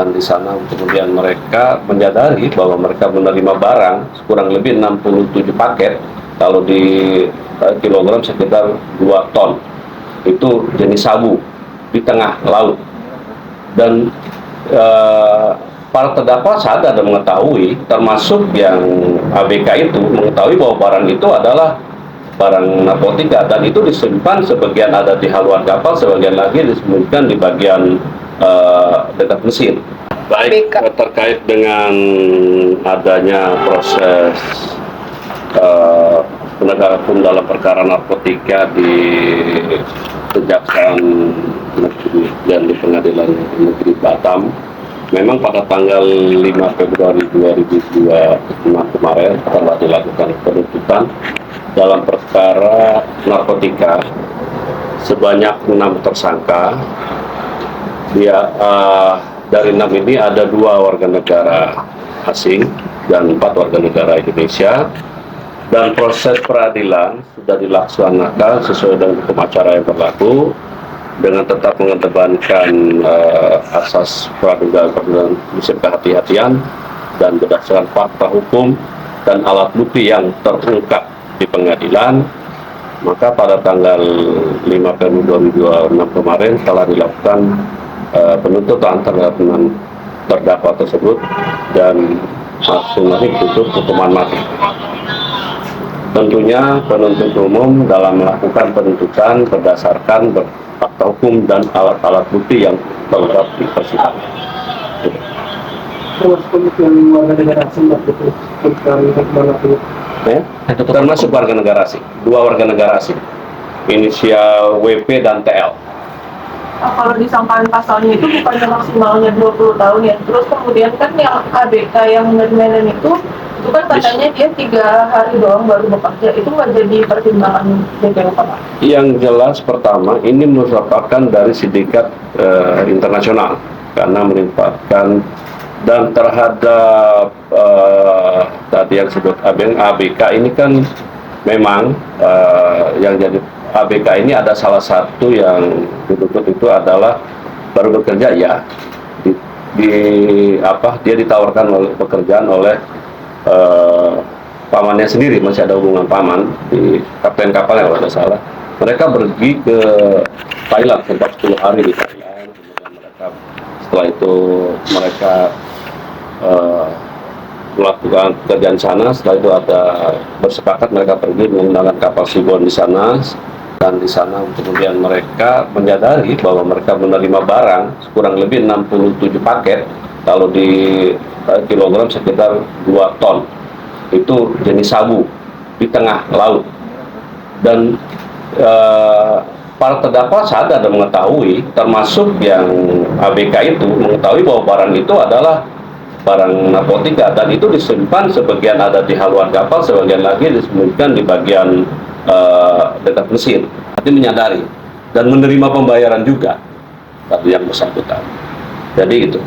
dan di sana kemudian mereka menyadari bahwa mereka menerima barang kurang lebih 67 paket, kalau di kilogram sekitar 2 ton, itu jenis sabu di tengah laut. Dan para terdakwa sadar dan mengetahui, termasuk yang ABK itu mengetahui bahwa barang itu adalah barang narkotika, dan itu disimpan sebagian ada di haluan kapal, sebagian lagi disembunyikan di bagian dekat mesin. Baik, terkait dengan adanya proses penegakan hukum dalam perkara narkotika di Kejaksaan Negeri dan di Pengadilan Negeri Batam, memang pada tanggal 5 Februari 2026 kemarin telah dilakukan penuntutan dalam perkara narkotika sebanyak 6 tersangka. Dari 6 ini ada 2 warga negara asing dan 4 warga negara Indonesia, dan proses peradilan sudah dilaksanakan sesuai dengan hukum acara yang berlaku dengan tetap mengedepankan asas praduga dan prinsip kehati-hatian, dan berdasarkan fakta hukum dan alat bukti yang terungkap di pengadilan, maka pada tanggal 5 Februari 2026 kemarin telah dilakukan penuntutan terhadap 6 terdakwa tersebut, dan masing-masing dituntut hukuman mati. Tentunya penuntut umum dalam melakukan penuntutan berdasarkan fakta hukum dan alat-alat bukti yang terungkap di persidangan. Termasuk warga negara asing, 2 warga negara asing, inisial WP dan TL. Kalau disangkakan pasalnya itu bukannya maksimalnya 20 tahun ya, terus kemudian kan yang ABK yang menerima itu kan katanya dia 3 hari doang baru bekerja, itu nggak jadi pertimbangan DPO Pak? Yang jelas pertama, ini merupakan dari sindikat internasional, karena melibatkan dan terhadap tadi yang disebut ABK ini kan memang yang jadi ABK ini ada salah satu yang dituntut itu adalah baru bekerja ya, dia ditawarkan pekerjaan oleh pamannya sendiri, masih ada hubungan paman di kapten kapal yang tidak salah. Mereka pergi ke Thailand sempat 10 hari di Thailand, kemudian setelah itu mereka melakukan pekerjaan sana. Setelah itu ada bersepakat mereka pergi menggunakan kapal Sibon di sana, dan di sana kemudian mereka menyadari bahwa mereka menerima barang kurang lebih 67 paket, kalau di kilogram sekitar 2 ton, itu jenis sabu di tengah laut. Dan para terdakwa sadar dan mengetahui, termasuk yang ABK itu mengetahui bahwa barang itu adalah barang narkotika, dan itu disimpan sebagian ada di haluan kapal, sebagian lagi disembunyikan di bagian dekat mesin. Jadi menyadari dan menerima pembayaran juga dari yang bersangkutan. Jadi itu.